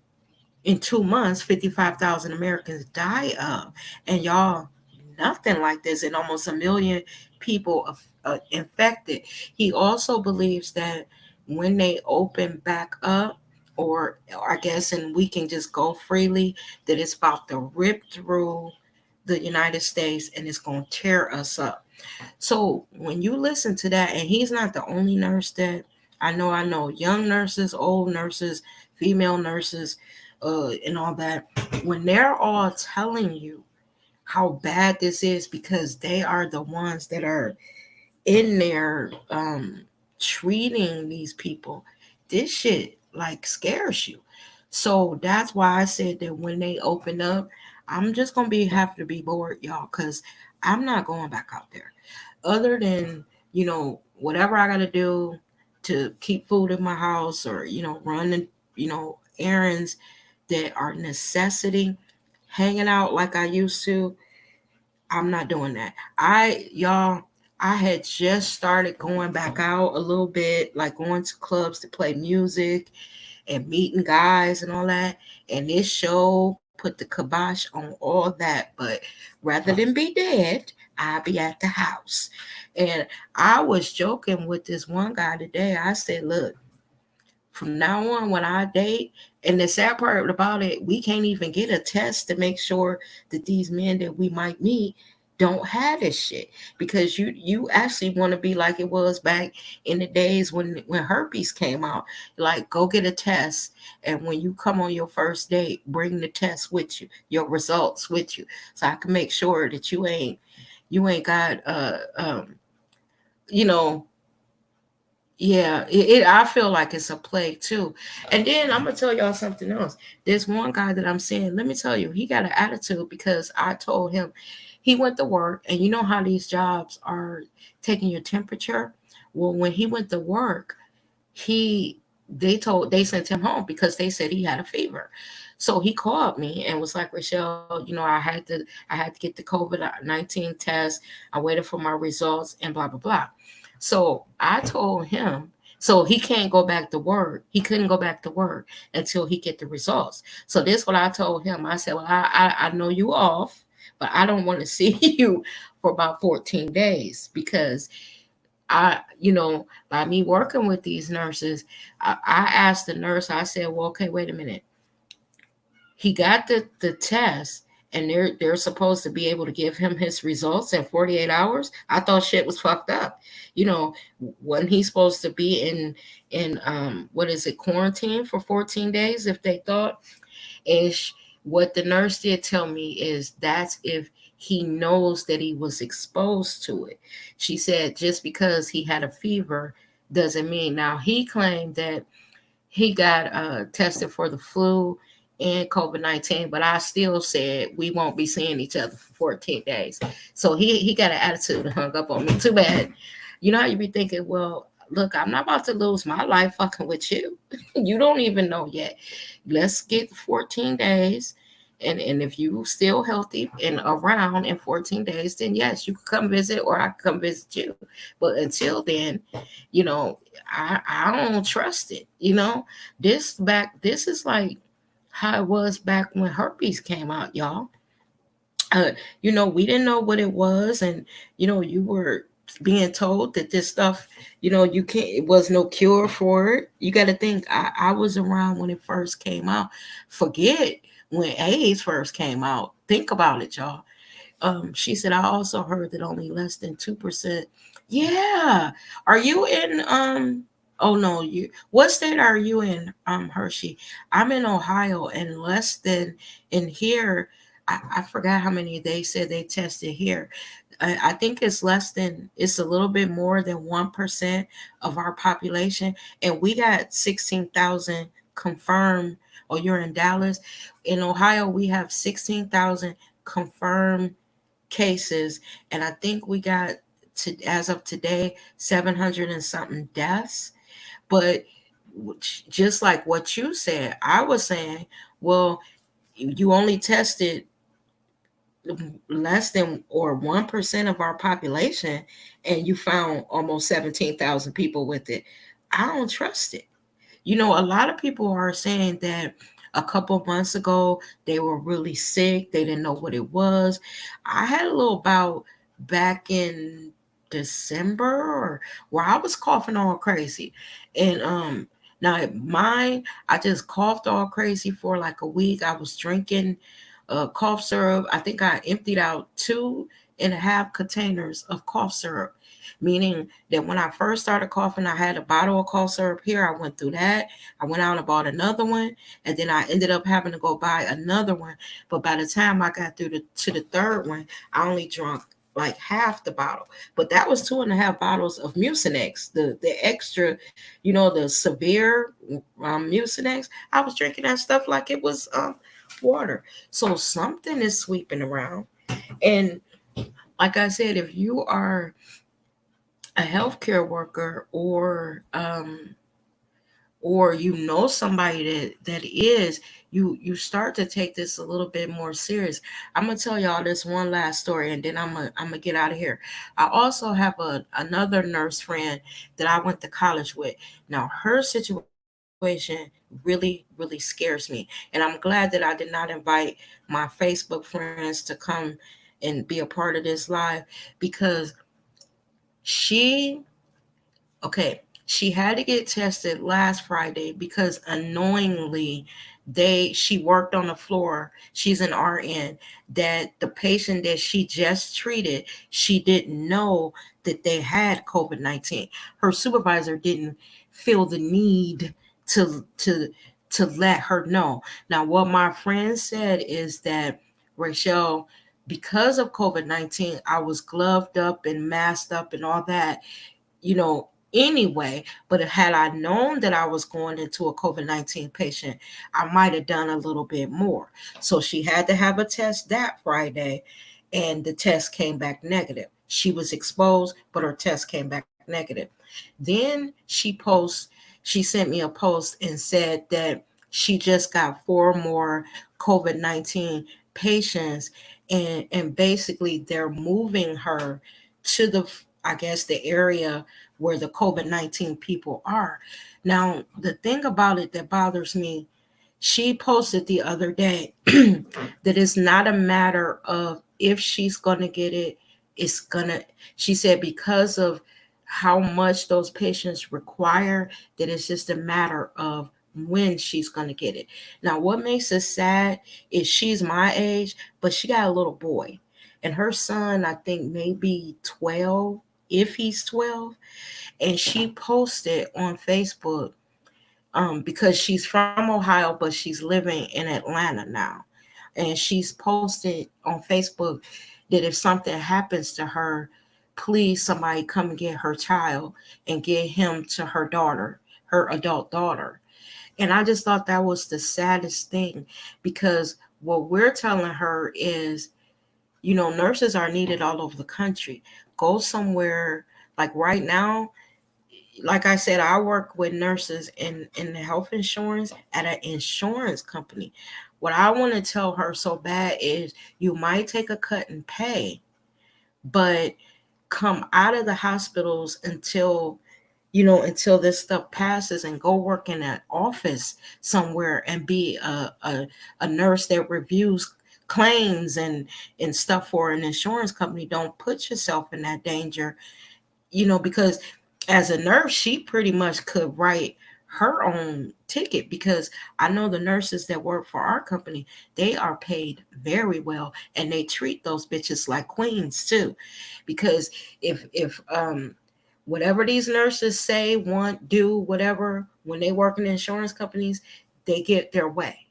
in 2 months 55,000 Americans die of? And y'all, nothing like this, and almost a million people infected. He also believes that when they open back up, or I guess, and we can just go freely, that it's about to rip through the United States and it's going to tear us up. So when you listen to that, and he's not the only nurse that I know young nurses, old nurses, female nurses, and all that, when they're all telling you how bad this is, because they are the ones that are in there treating these people, this shit like scares you. So that's why I said that when they open up, I'm just gonna be have to be bored, y'all, because I'm not going back out there. Other than, whatever I gotta do to keep food in my house, or running, errands that are necessity, hanging out like I used to, I'm not doing that. Y'all, I had just started going back out a little bit, like going to clubs to play music and meeting guys and all that. And this show put the kibosh on all that. But rather than be dead, I'll be at the house. And I was joking with this one guy today. I said, look, from now on, when I date, and the sad part about it, we can't even get a test to make sure that these men that we might meet don't have this shit, because you actually want to be like it was back in the days when herpes came out. Like, go get a test, and when you come on your first date, bring the test with you, your results with you, so I can make sure that you ain't got you know yeah, I feel like it's a plague too. And then I'm gonna tell y'all something else. There's one guy that I'm saying, let me tell you, he got an attitude, because I told him he went to work, and you know how these jobs are taking your temperature. Well, when he went to work, he they sent him home because they said he had a fever. So he called me and was like, Rochelle, I had to get the COVID-19 test. I waited for my results and blah blah blah. So I told him, so he can't go back to work. He couldn't go back to work until he get the results. So this what I told him. I said, well, I know you off, but I don't want to see you for about 14 days, because by me working with these nurses, I asked the nurse, I said, well, okay, wait a minute. He got the test, and they're supposed to be able to give him his results in 48 hours. I thought shit was fucked up. You know, wasn't he supposed to be in what is it, quarantine for 14 days if they thought? Ish. What the nurse did tell me is that's if he knows that he was exposed to it. She said just because he had a fever doesn't mean. Now he claimed that he got tested for the flu and COVID-19, but I still said we won't be seeing each other for 14 days. So he got an attitude and hung up on me. Too bad. You know how you be thinking, well, look, I'm not about to lose my life fucking with you. You don't even know yet. Let's get 14 days. And if you still healthy and around in 14 days, then yes, you can come visit, or I can come visit you. But until then, I don't trust it. This is like how it was back when herpes came out, y'all. We didn't know what it was, and you were being told that this stuff, you can't. It was no cure for it. You got to think. I was around when it first came out. Forget when AIDS first came out. Think about it, y'all. She said, I also heard that only less than 2%. Yeah. Are you in oh no, what state are you in, Hershey? I'm in Ohio, and less than in here, I forgot how many they said they tested here. I think it's less than, it's a little bit more than 1% of our population. And we got 16,000 confirmed. Oh, you're in Dallas. In Ohio, we have 16,000 confirmed cases. And I think we got, to, as of today, 700 and something deaths. But just like what you said, I was saying, well, you only tested less than or 1% of our population, and you found almost 17,000 people with it. I don't trust it. A lot of people are saying that a couple of months ago they were really sick, they didn't know what it was. I had a little bout back in December, where I was coughing all crazy. And now mine, I just coughed all crazy for like a week. I was drinking cough syrup. I think I emptied out 2.5 containers of cough syrup, meaning that when I first started coughing, I had a bottle of cough syrup here. I went through that. I went out and bought another one, and then I ended up having to go buy another one. But by the time I got through to the third one, I only drank like half the bottle. But that was 2.5 bottles of Mucinex, the extra, the severe Mucinex. I was drinking that stuff like it was water. So something is sweeping around. And like I said, if you are a healthcare worker, or somebody that is, you start to take this a little bit more serious. I'm gonna tell y'all this one last story, and then I'm gonna get out of here. I also have another nurse friend that I went to college with. Now her situation really scares me, and I'm glad that I did not invite my Facebook friends to come and be a part of this live, because she okay, she had to get tested last Friday because unknowingly she worked on the floor. She's an RN, that the patient that she just treated, she didn't know that they had COVID-19. Her supervisor didn't feel the need to let her know. Now, what my friend said is that, Rachel, because of COVID-19, I was gloved up and masked up and all that, anyway. But had I known that I was going into a COVID-19 patient, I might have done a little bit more. So she had to have a test that Friday, and the test came back negative. She was exposed, but her test came back negative. Then she sent me a post and said that she just got 4 more COVID-19 patients, and basically they're moving her to the, I guess, the area where the COVID-19 people are. Now, the thing about it that bothers me, she posted the other day that it's not a matter of if she's going to get it. It's going to, she said, because of how much those patients require, that it's just a matter of when she's going to get it. Now, what makes us sad is she's my age, but she got a little boy. And her son, I think, maybe 12, if he's 12. And she posted on Facebook, because she's from Ohio, but she's living in Atlanta now. And she's posted on Facebook that if something happens to her, please somebody come and get her child and get him to her daughter, her adult daughter. And I just thought that was the saddest thing, because what we're telling her is, nurses are needed all over the country. Go somewhere, like right now, like I said, I work with nurses in the health insurance at an insurance company. What I want to tell her so bad is, you might take a cut in pay, but come out of the hospitals until this stuff passes, and go work in an office somewhere and be a nurse that reviews claims and stuff for an insurance company. Don't put yourself in that danger, because as a nurse, she pretty much could write her own ticket, because I know the nurses that work for our company, they are paid very well, and they treat those bitches like queens too. Because if whatever these nurses say, want, do, whatever, when they work in insurance companies, they get their way.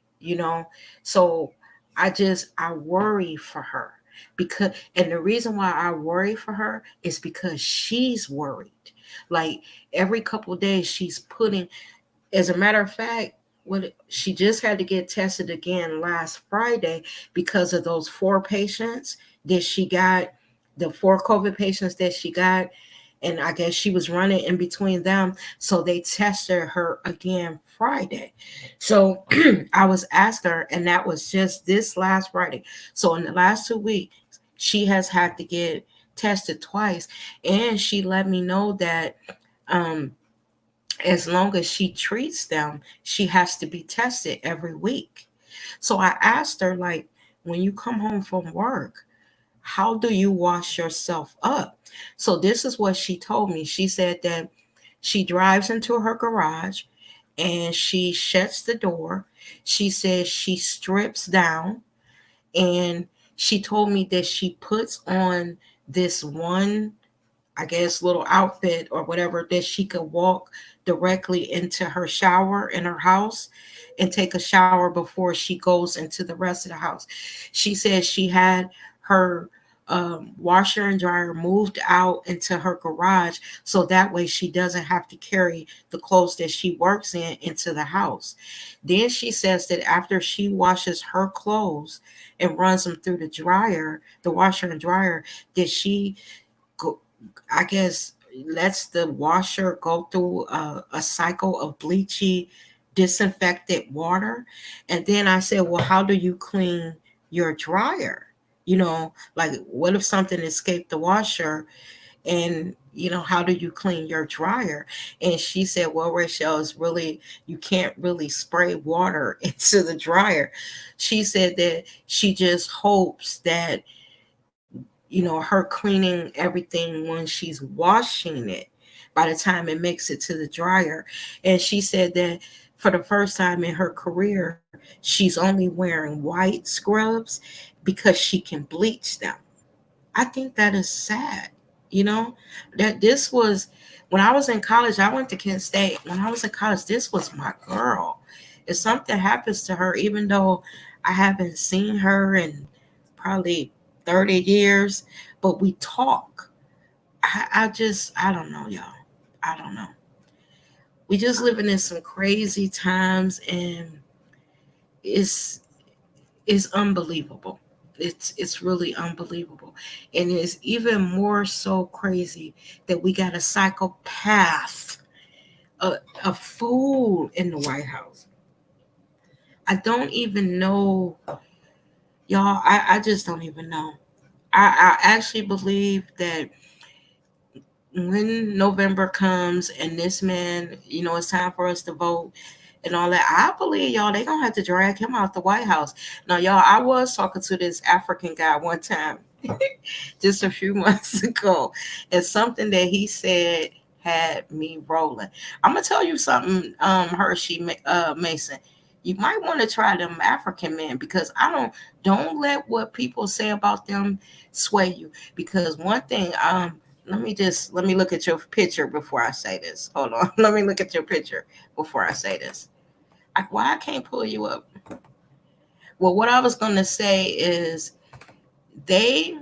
So I worry for her, because, and the reason why I worry for her is because she's worried. Like every couple of days she's putting, as a matter of fact, what she just had to get tested again last Friday because of those four patients that she got, the four COVID patients that she got, and I guess she was running in between them. So they tested her again Friday. So I was asked her, and that was just this last Friday. So in the last 2 weeks, she has had to get tested twice. And she let me know that um, as long as she treats them, she has to be tested every week. So I asked her, like, when you come home from work, how do you wash yourself up? So this is what she told me. She said that she drives into her garage and she shuts the door. She says she strips down, and she told me that she puts on this one, I guess, little outfit or whatever, that she could walk directly into her shower in her house and take a shower before she goes into the rest of the house. She said she had her washer and dryer moved out into her garage so that way she doesn't have to carry the clothes that she works in into the house. Then she says that after she washes her clothes and runs them through the dryer, the washer and dryer, that she go, I guess, lets the washer go through a cycle of bleachy, disinfected water. And then I said, well, how do you clean your dryer? Like, what if something escaped the washer? And, how do you clean your dryer? And she said, well, Rachel, is really, you can't really spray water into the dryer. She said that she just hopes that her cleaning everything when she's washing it by the time it makes it to the dryer. And she said that for the first time in her career, she's only wearing white scrubs because she can bleach them. I think that is sad, you know, that this was when I was in college. I went to Kent State. When I was in college, this was my girl. If something happens to her, even though I haven't seen her in probably 30 years, but we talk. I don't know, y'all. I don't know. We just living in some crazy times, and it's it's unbelievable. It's really unbelievable, and it's even more so crazy that we got a psychopath, a, a fool in the White House. I don't even know, y'all. I just don't even know. I actually believe that when November comes and this man, it's time for us to vote and all that, I believe, y'all, they gonna have to drag him out the White House. Now, y'all, I was talking to this African guy one time, just a few months ago, and something that he said had me rolling. I'm gonna tell you something, Mason. You might want to try them African men, because I don't let what people say about them sway you. Because one thing, let me look at your picture before I say this. Hold on, let me look at your picture before I say this. Why I can't pull you up? Well, what I was gonna say is they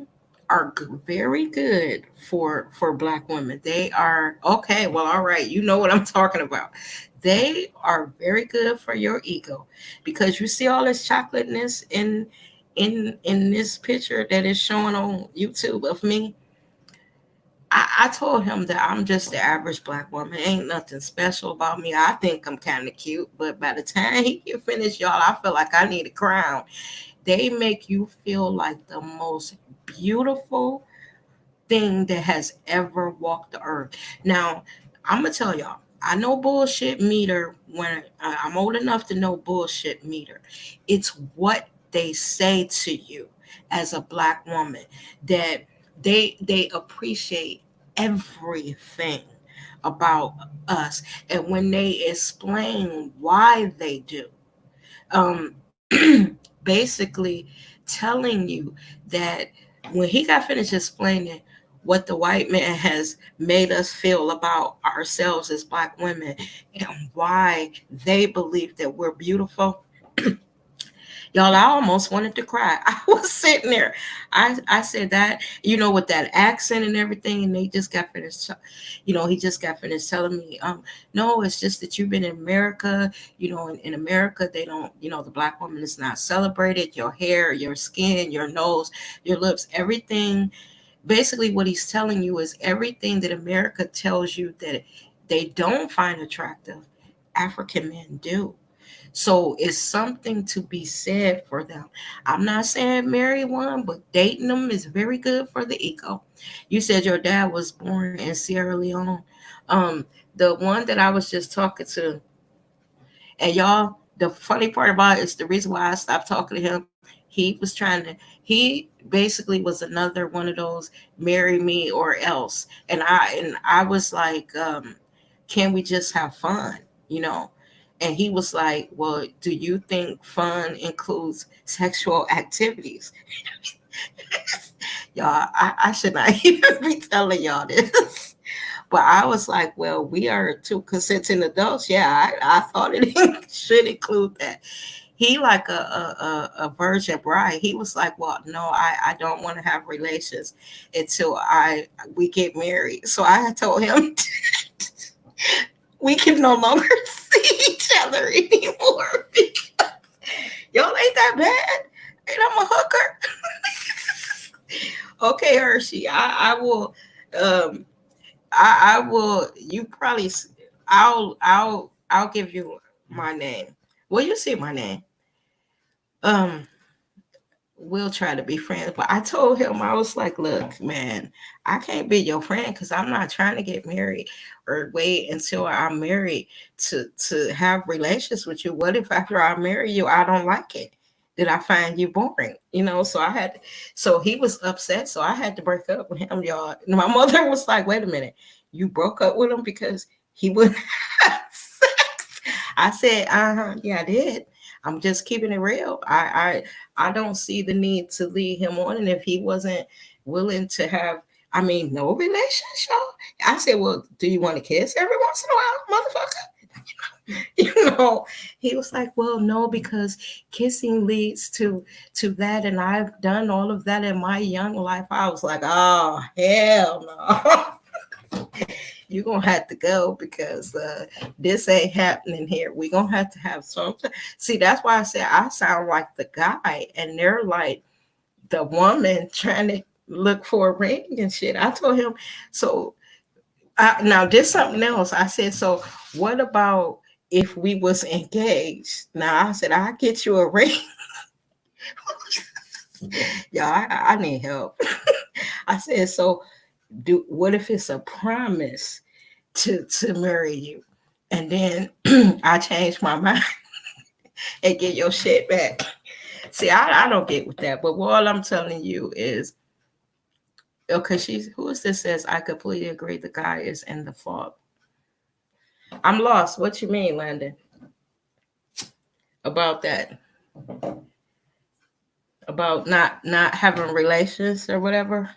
are very good for black women. They are okay. Well, all right, you know what I'm talking about. They are very good for your ego, because you see all this chocolateness in this picture that is showing on YouTube of me. I told him that I'm just the average black woman. Ain't nothing special about me. I think I'm kind of cute, but by the time he get finished, y'all, I feel like I need a crown. They make you feel like the most beautiful thing that has ever walked the earth. Now, I'm gonna tell y'all, I know bullshit meter when I'm old enough to know bullshit meter. It's what they say to you as a black woman, that they appreciate everything about us, and when they explain why they do, um, basically telling you that when he got finished explaining what the white man has made us feel about ourselves as black women and why they believe that we're beautiful, Y'all, I almost wanted to cry. I was sitting there. I said that, with that accent and everything, and they just got finished, he just got finished telling me, no, it's just that you've been in America, in America, they don't, the black woman is not celebrated. Your hair, your skin, your nose, your lips, everything. Basically, what he's telling you is everything that America tells you that they don't find attractive, African men do. So it's something to be said for them. I'm not saying marry one, but dating them is very good for the ego. You said your dad was born in Sierra Leone. Um, the one that I was just talking to, and y'all, the funny part about it is the reason why I stopped talking to him. He basically was another one of those marry me or else. And I was like, can we just have fun? You know, and he was like, well, do you think fun includes sexual activities? Y'all, I should not even be telling y'all this. But I was like, well, we are two consenting adults. Yeah, I thought it should include that. He like a virgin bride. He was like, well, no, I don't want to have relations until I we get married. So I told him we can no longer see each other anymore because y'all ain't that bad. And I'm a hooker. Okay, Hershey, I will. Um, I will. You probably. I'll give you my name. Well, you see my name. Um, we'll try to be friends. But I told him, I was like, look, man, I can't be your friend because I'm not trying to get married or wait until I'm married to have relations with you. What if after I marry you, I don't like it? Did I find you boring? So he was upset. So I had to break up with him, y'all. And my mother was like, wait a minute, you broke up with him because he wouldn't have sex? I said, yeah, I did. I'm just keeping it real. I don't see the need to lead him on. And if he wasn't willing to have, I mean, no relationship, I said, well, do you want to kiss every once in a while, motherfucker? you know, he was like, well, no, because kissing leads to that. And I've done all of that in my young life. I was like, oh, hell no. You're gonna have to go because this ain't happening here. We're gonna have to have something. See, that's why I said I sound like the guy, and they're like the woman trying to look for a ring and shit. I told him, so now there's something else. I said, so what about if we was engaged? Now I said, I'll get you a ring. Yeah, I need help. I said, so what if it's a promise to marry you? And then I changed my mind and get your shit back. See, I don't get with that. But all I'm telling you is, okay, who is this says, I completely agree the guy is in the fault. I'm lost. What you mean, Landon? About that? About not having relations or whatever?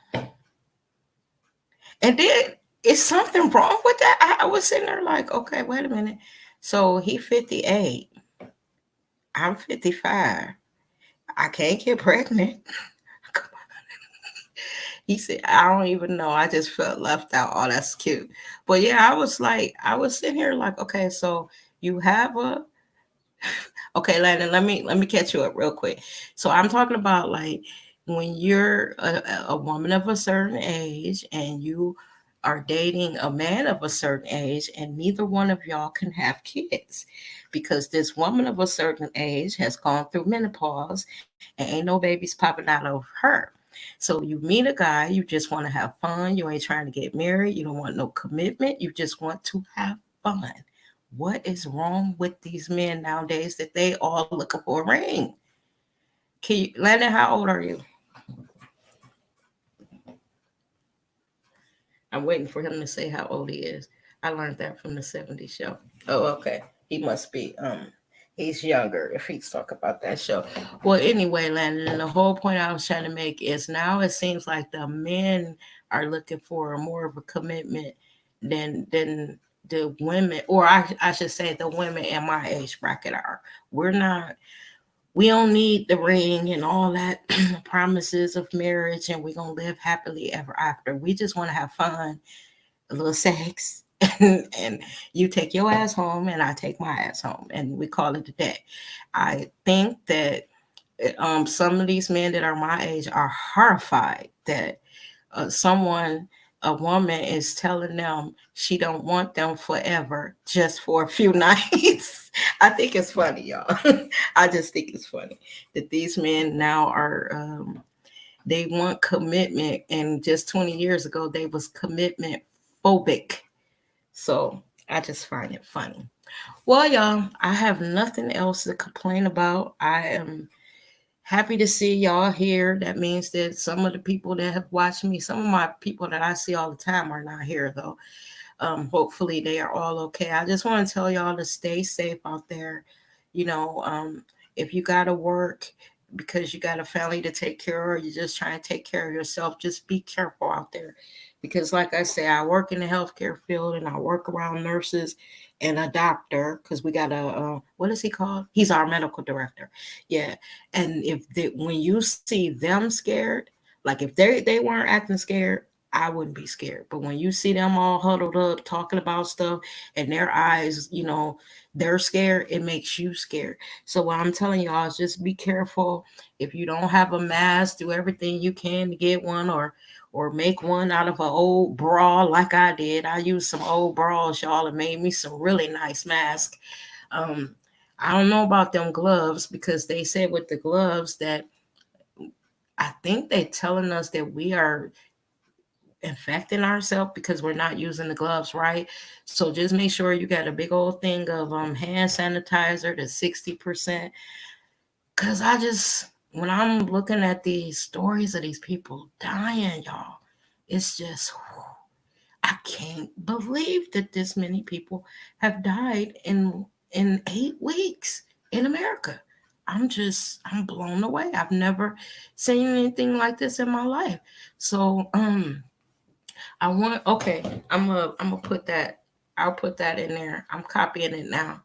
And then is something wrong with that? I was sitting there like, okay, wait a minute. So he 58. I'm 55. I can't get pregnant. He said, I don't even know. I just felt left out. Oh, that's cute. But yeah, I was sitting here like, okay, so you have a okay, Landon, let me catch you up real quick. So I'm talking about like when you're a woman of a certain age and you are dating a man of a certain age and neither one of y'all can have kids because this woman of a certain age has gone through menopause and ain't no babies popping out of her. So you meet a guy, you just want to have fun, you ain't trying to get married, you don't want no commitment, you just want to have fun. What is wrong with these men nowadays that they all looking for a ring? Can you, Landon, how old are you? I'm waiting for him to say how old he is. I learned that from the '70s show. Oh, okay. He must be he's younger if he's talking about that show. Well, anyway, Landon, the whole point I was trying to make is now it seems like the men are looking for more of a commitment than the women, or I should say the women in my age bracket are. We're not we don't need the ring and all that promises of marriage and we're going to live happily ever after. We just want to have fun, a little sex, and you take your ass home and I take my ass home and we call it a day. I think that some of these men that are my age are horrified that someone, a woman, is telling them she don't want them forever just for a few nights. I think it's funny, y'all. I just think it's funny that these men now are they want commitment, and just 20 years ago they was commitment phobic. So I just find it funny. Well, y'all, I have nothing else to complain about. I am happy to see y'all here. That means that some of the people that have watched me, some of my people that I see all the time are not here though. Hopefully they are all okay. I just want to tell y'all to stay safe out there. You know, if you got to work because you got a family to take care of, or you're just trying to take care of yourself, just be careful out there. Because, like I say, I work in the healthcare field and I work around nurses and a doctor because we got a, what is he called? He's our medical director. Yeah. And when you see them scared, like if they weren't acting scared, I wouldn't be scared. But when you see them all huddled up talking about stuff and their eyes, they're scared, it makes you scared. So what I'm telling y'all is just be careful. If you don't have a mask, do everything you can to get one, or make one out of an old bra like I did. I used some old bras, y'all, and made me some really nice masks. Um, I don't know about them gloves because they said with the gloves that I think they're telling us that we are infecting ourselves because we're not using the gloves right. So just make sure you got a big old thing of hand sanitizer to 60%. Cause when I'm looking at these stories of these people dying, y'all, it's just I can't believe that this many people have died in 8 weeks in America. I'm blown away. I've never seen anything like this in my life. So I want okay, I'm gonna put that, I'll put that in there. I'm copying it now.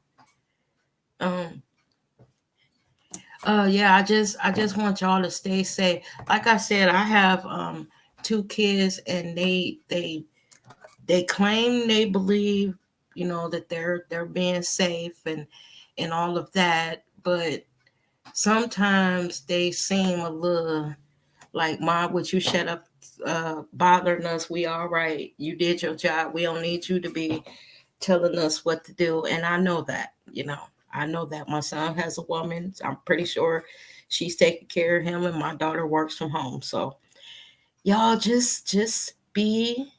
Um yeah, I just want y'all to stay safe. Like I said, I have two kids and they claim they believe, that they're being safe and all of that, but sometimes they seem a little like, Mom, would you shut up bothering us? We all right. You did your job. We don't need you to be telling us what to do. And I know that, I know that my son has a woman. I'm pretty sure she's taking care of him and my daughter works from home. So y'all just be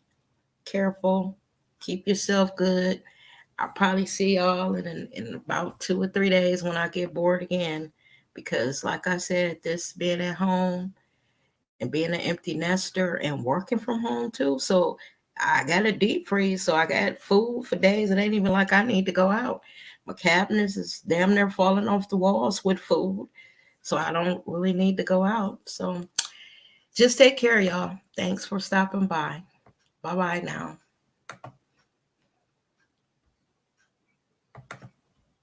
careful. Keep yourself good. I'll probably see y'all in about 2 or 3 days when I get bored again. Because like I said, this being at home and being an empty nester and working from home too. So I got a deep freeze. So I got food for days. It ain't even like I need to go out. My cabinets is damn near falling off the walls with food. So I don't really need to go out. So just take care, y'all. Thanks for stopping by. Bye bye now.